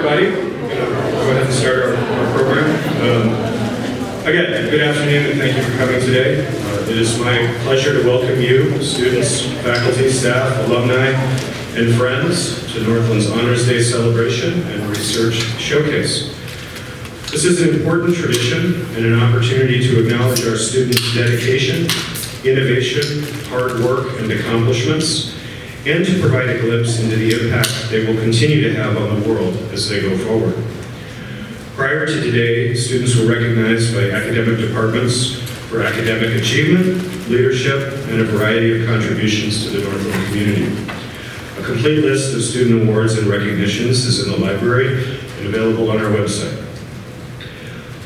everybody. We're going to go ahead and start our program. Again, good afternoon and thank you for coming today. It is my pleasure to welcome you, students, faculty, staff, alumni, and friends to Northland's Honors Day celebration and research showcase. This is an important tradition and an opportunity to acknowledge our students' dedication, innovation, hard work, and accomplishments, and to provide a glimpse into the impact they will continue to have on the world as they go forward. Prior to today, students were recognized by academic departments for academic achievement, leadership, and a variety of contributions to the Northland community. A complete list of student awards and recognitions is in the library and available on our website.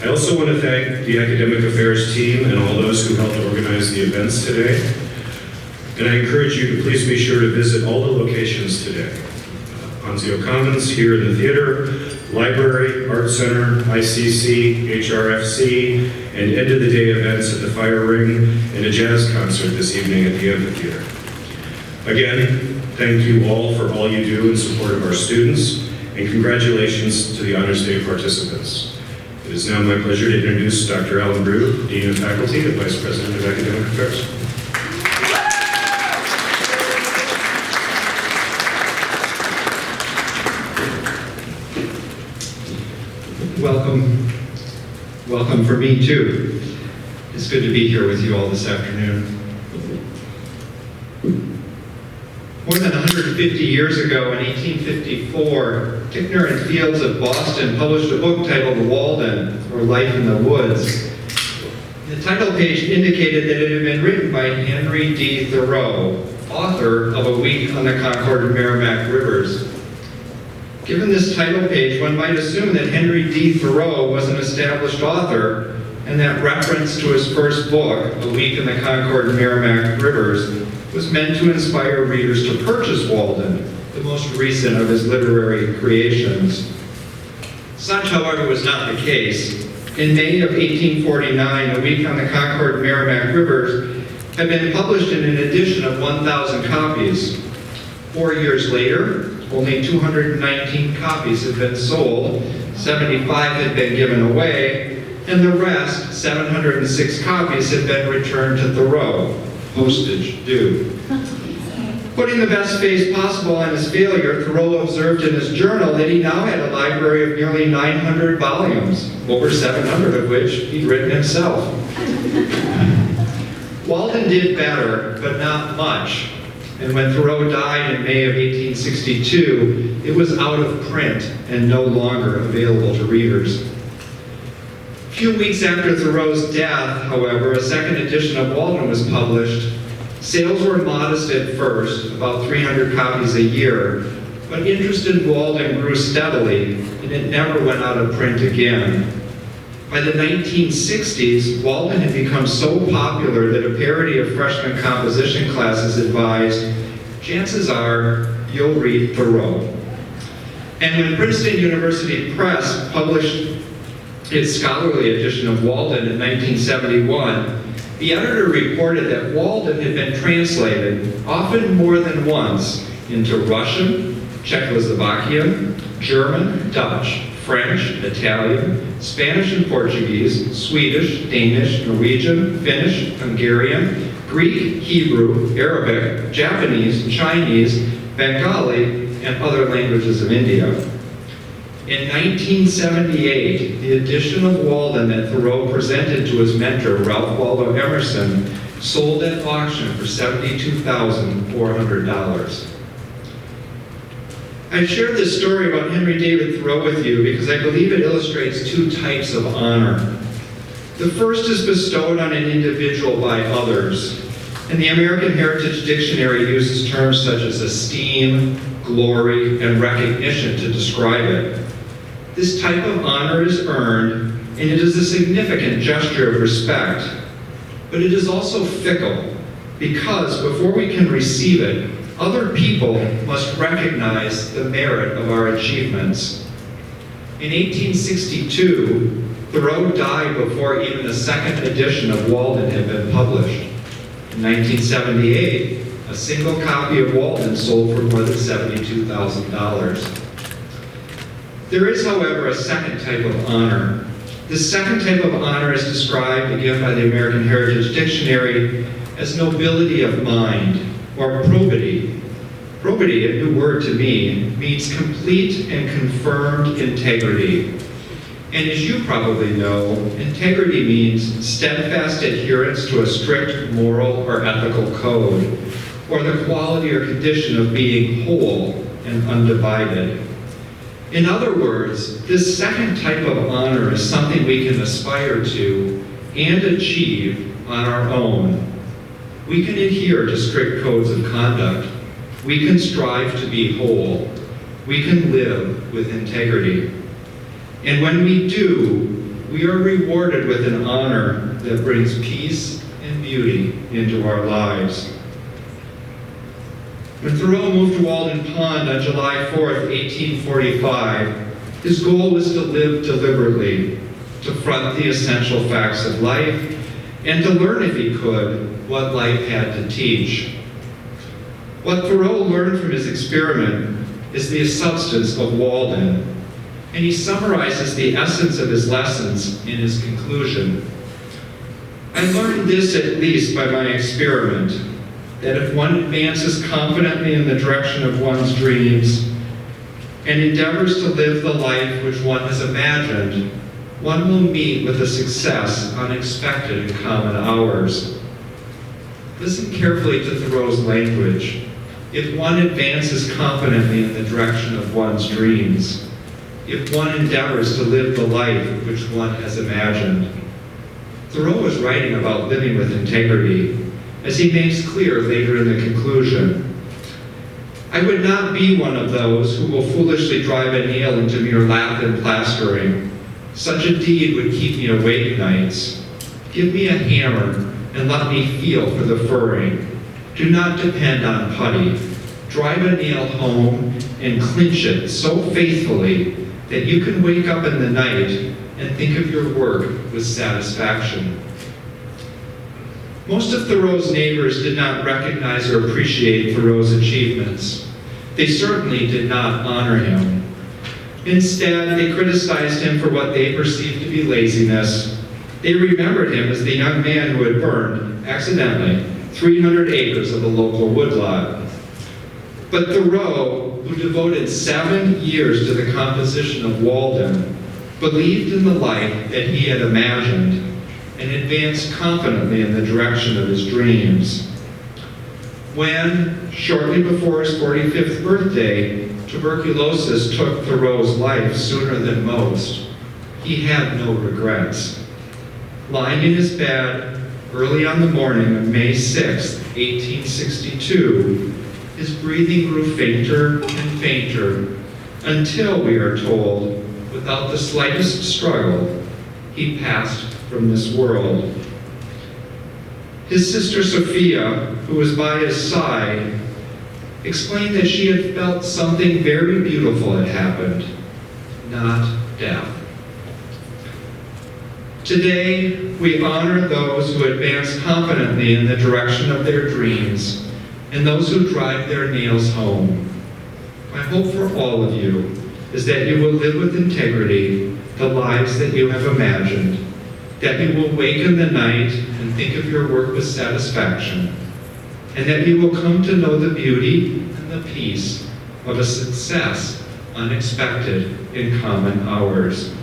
I also want to thank the Academic Affairs team and all those who helped organize the events today. And I encourage you to please be sure to visit all the locations today. Ponzio Commons here in the theater, library, art center, ICC, HRFC, and end of the day events at the Fire Ring and a jazz concert this evening at the amphitheater. Again, thank you all for all you do in support of our students, and congratulations to the Honors Day participants. It is now my pleasure to introduce Dr. Brew, Dean of Faculty and Vice President of Academic Affairs. Welcome for me too. It's good to be here with you all this afternoon. More than 150 years ago, in 1854, Ticknor and Fields of Boston published a book titled Walden, or Life in the Woods. The title page indicated that it had been written by Henry D. Thoreau, author of A Week on the Concord and Merrimack Rivers. Given this title page, one might assume that Henry D. Thoreau was an established author, and that reference to his first book, A Week in the Concord and Merrimack Rivers, was meant to inspire readers to purchase Walden, the most recent of his literary creations. Such, however, was not the case. In May of 1849, A Week on the Concord and Merrimack Rivers had been published in an edition of 1,000 copies. 4 years later, only 219 copies had been sold, 75 had been given away, and the rest, 706 copies, had been returned to Thoreau, postage due. Putting the best face possible on his failure, Thoreau observed in his journal that he now had a library of nearly 900 volumes, over 700 of which he'd written himself. Walden did better, but not much. And when Thoreau died in May of 1862, it was out of print and no longer available to readers. A few weeks after Thoreau's death, however, a second edition of Walden was published. Sales were modest at first, about 300 copies a year, but interest in Walden grew steadily, and it never went out of print again. By the 1960s, Walden had become so popular that a parody of freshman composition classes advised, chances are you'll read Thoreau. And when Princeton University Press published its scholarly edition of Walden in 1971, the editor reported that Walden had been translated, often more than once, into Russian, Czechoslovakian, German, Dutch, French, Italian, Spanish and Portuguese, Swedish, Danish, Norwegian, Finnish, Hungarian, Greek, Hebrew, Arabic, Japanese, Chinese, Bengali, and other languages of India. In 1978, the edition of Walden that Thoreau presented to his mentor, Ralph Waldo Emerson, sold at auction for $72,400. I shared this story about Henry David Thoreau with you because I believe it illustrates two types of honor. The first is bestowed on an individual by others, and the American Heritage Dictionary uses terms such as esteem, glory, and recognition to describe it. This type of honor is earned, and it is a significant gesture of respect, but it is also fickle, because before we can receive it, other people must recognize the merit of our achievements. In 1862, Thoreau died before even a second edition of Walden had been published. In 1978, a single copy of Walden sold for more than $72,000. There is, however, a second type of honor. This second type of honor is described, again by the American Heritage Dictionary, as nobility of mind, or probity. Probity, a new word to me, means complete and confirmed integrity. And as you probably know, integrity means steadfast adherence to a strict moral or ethical code, or the quality or condition of being whole and undivided. In other words, this second type of honor is something we can aspire to and achieve on our own. We can adhere to strict codes of conduct. We can strive to be whole. We can live with integrity. And when we do, we are rewarded with an honor that brings peace and beauty into our lives. When Thoreau moved to Walden Pond on July 4th, 1845, his goal was to live deliberately, to front the essential facts of life, and to learn, if he could, what life had to teach. What Thoreau learned from his experiment is the substance of Walden, and he summarizes the essence of his lessons in his conclusion. I learned this, at least by my experiment, that if one advances confidently in the direction of one's dreams and endeavors to live the life which one has imagined, one will meet with a success unexpected in common hours. Listen carefully to Thoreau's language. If one advances confidently in the direction of one's dreams, if one endeavors to live the life which one has imagined. Thoreau was writing about living with integrity, as he makes clear later in the conclusion. I would not be one of those who will foolishly drive a nail into mere lath and plastering. Such a deed would keep me awake nights. Give me a hammer and let me feel for the furring. Do not depend on putty. Drive a nail home and clinch it so faithfully that you can wake up in the night and think of your work with satisfaction. Most of Thoreau's neighbors did not recognize or appreciate Thoreau's achievements. They certainly did not honor him. Instead, they criticized him for what they perceived to be laziness. They remembered him as the young man who had burned, accidentally, 300 acres of the local woodlot. But Thoreau, who devoted 7 years to the composition of Walden, believed in the life that he had imagined and advanced confidently in the direction of his dreams. When, shortly before his 45th birthday, tuberculosis took Thoreau's life sooner than most, he had no regrets. Lying in his bed early on the morning of May 6, 1862, his breathing grew fainter and fainter until, we are told, without the slightest struggle, he passed from this world. His sister Sophia, who was by his side, explained that she had felt something very beautiful had happened, not death. Today, we honor those who advance confidently in the direction of their dreams and those who drive their nails home. My hope for all of you is that you will live with integrity the lives that you have imagined, that you will wake in the night and think of your work with satisfaction, and that you will come to know the beauty and the peace of a success unexpected in common hours.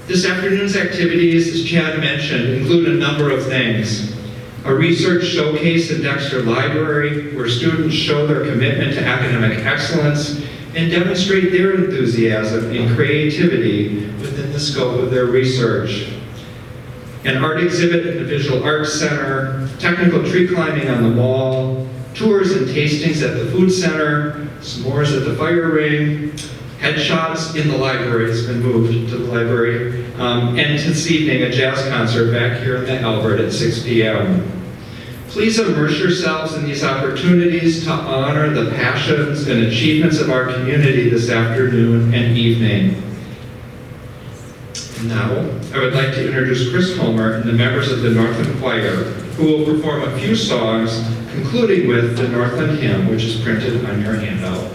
This afternoon's activities, as Chad mentioned, include a number of things. A research showcase in Dexter Library, where students show their commitment to academic excellence and demonstrate their enthusiasm and creativity within the scope of their research. An art exhibit in the Visual Arts Center, technical tree climbing on the wall, tours and tastings at the food center, s'mores at the fire ring, headshots in the library, it's been moved to the library, and this evening a jazz concert back here in the Alvord at 6 p.m. Please immerse yourselves in these opportunities to honor the passions and achievements of our community this afternoon and evening. And now, I would like to introduce Chris Hulmer and the members of the Northland Choir, who will perform a few songs, concluding with the Northland hymn, which is printed on your handout.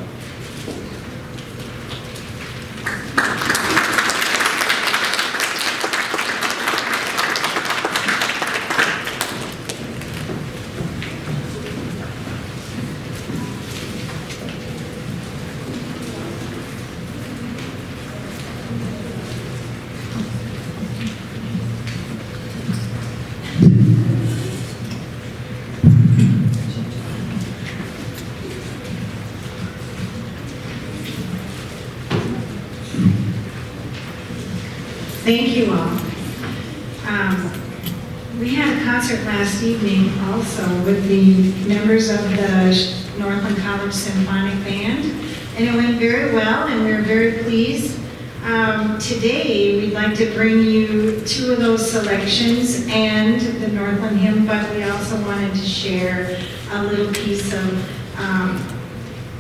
Thank you all. We had a concert last evening also with the members of the Northland College Symphonic Band, and it went very well, and we were very pleased. Today, we'd like to bring you two of those selections and the Northland hymn, but we also wanted to share a little piece of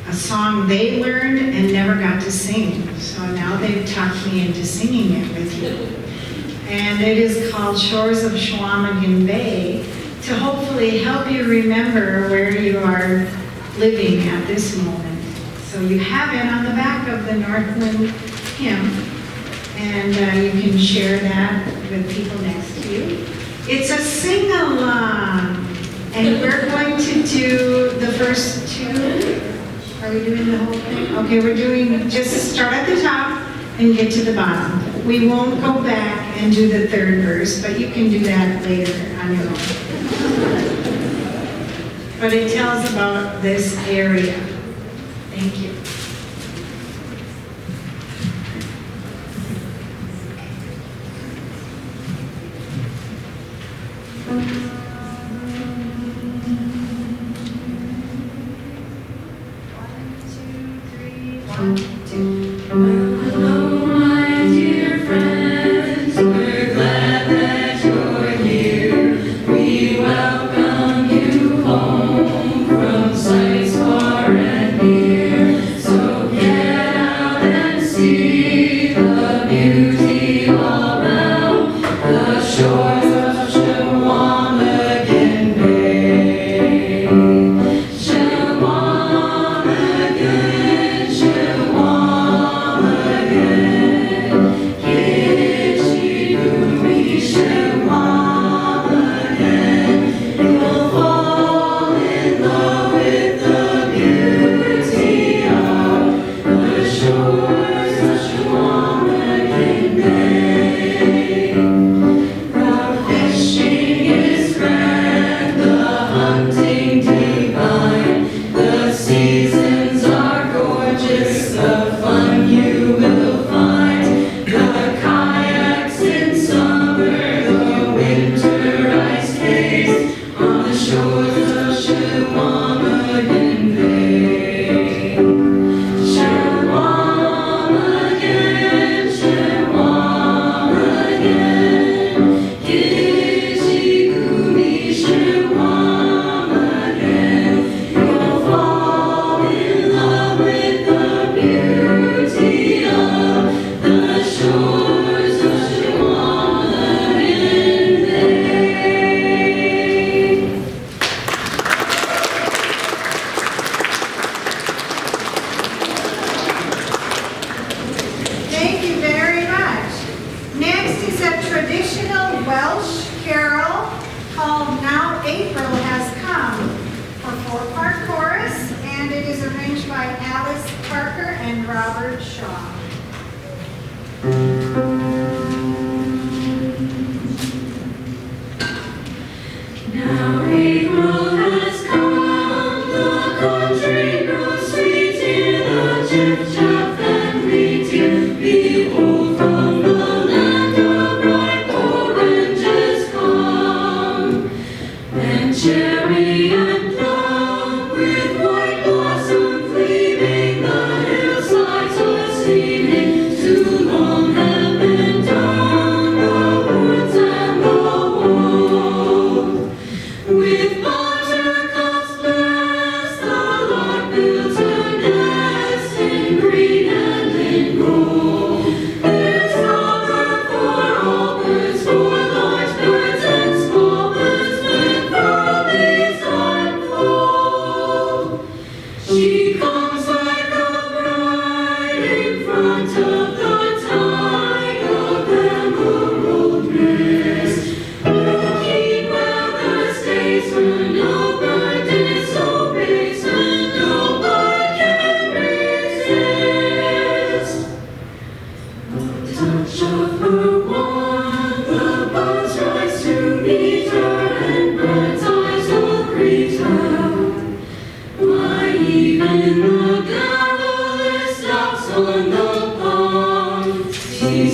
a song they learned and never got to sing. So now they've talked me into singing it with you. And it is called Shores of Chequamegon Bay, to hopefully help you remember where you are living at this moment. So you have it on the back of the Northland hymn, and you can share that with people next to you. It's a sing-along, and we're going to do the first two. Are we doing the whole thing? Okay, we're doing, just start at the top and get to the bottom. We won't go back and do the third verse, but you can do that later on your own. But it tells about this area. Thank you.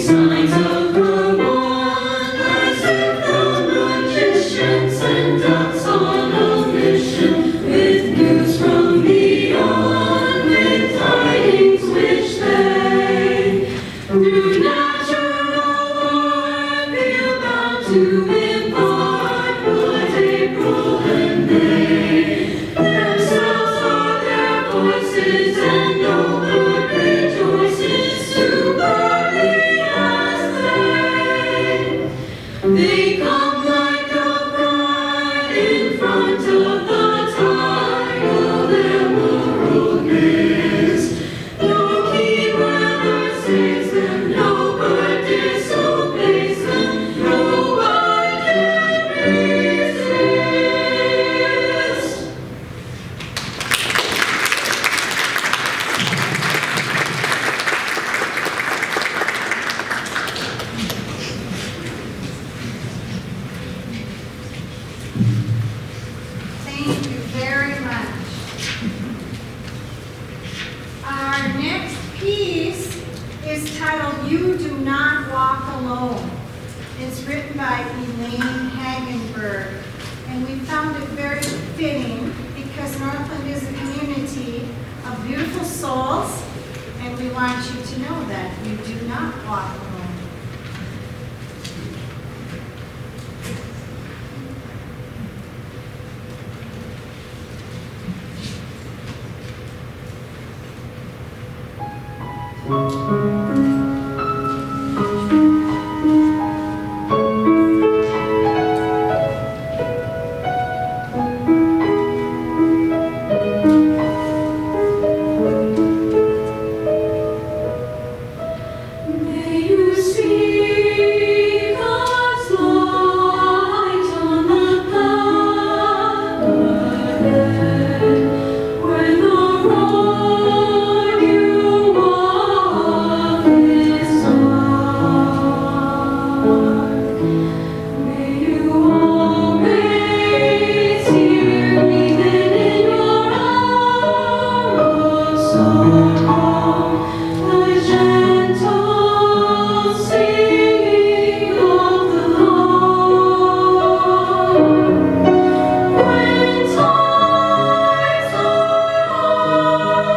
Signs of next piece is titled You Do Not Walk Alone. It's written by Elaine Hagenberg. And we found it very fitting because Northland is a community of beautiful souls, and we want you to know that you do not walk alone. May you see God's light on the path ahead. When the road you walk is dark, may you always hear, even in your hour of sorrow, the gentle singing of the Lord. When times are hard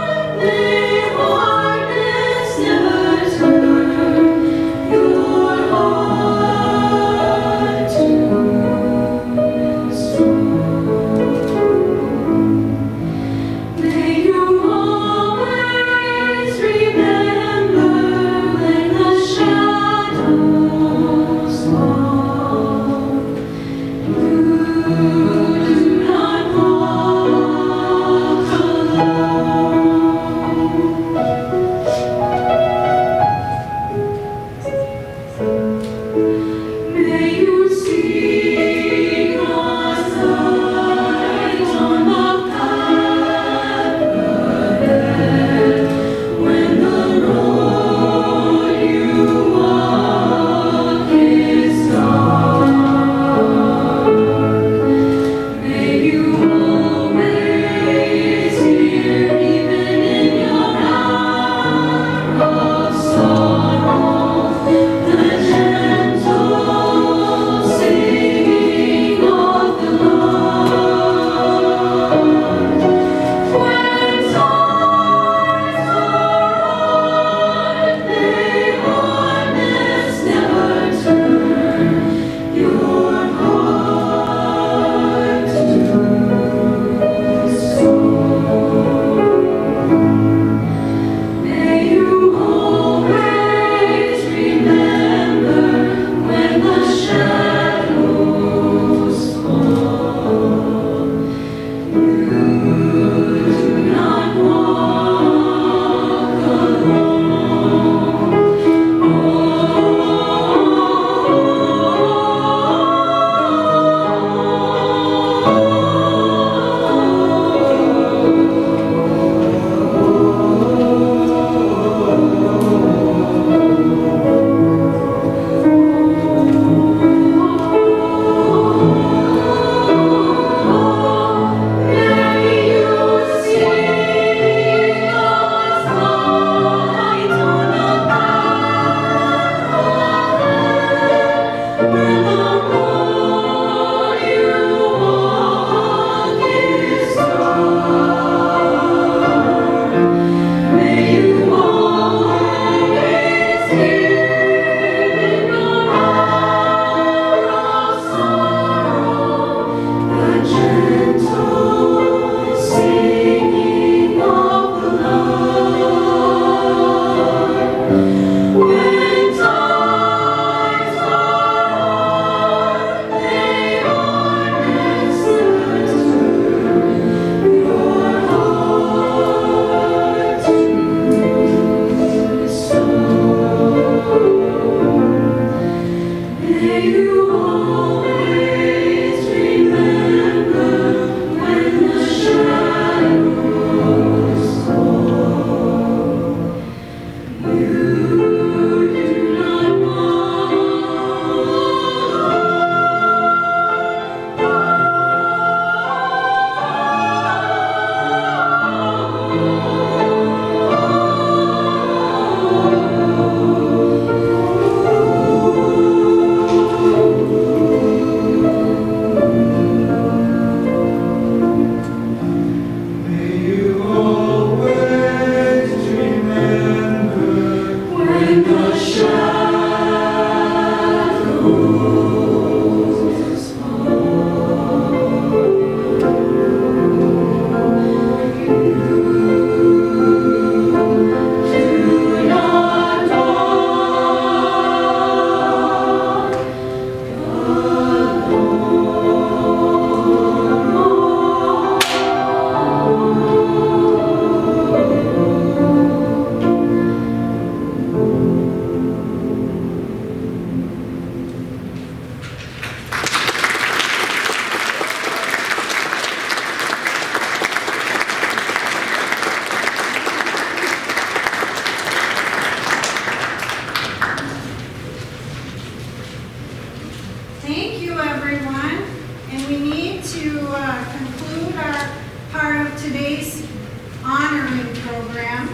program,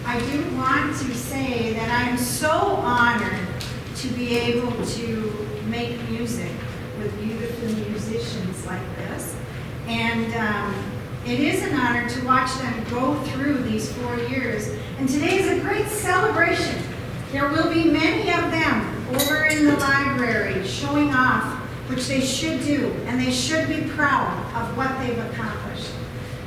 I do want to say that I am so honored to be able to make music with beautiful musicians like this. And it is an honor to watch them go through these 4 years. And today is a great celebration. There will be many of them over in the library showing off, which they should do, and they should be proud of what they've accomplished.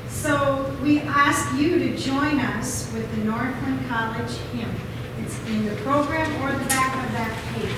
So we ask you to join us with the Northland College hymn. It's in the program or the back of that page.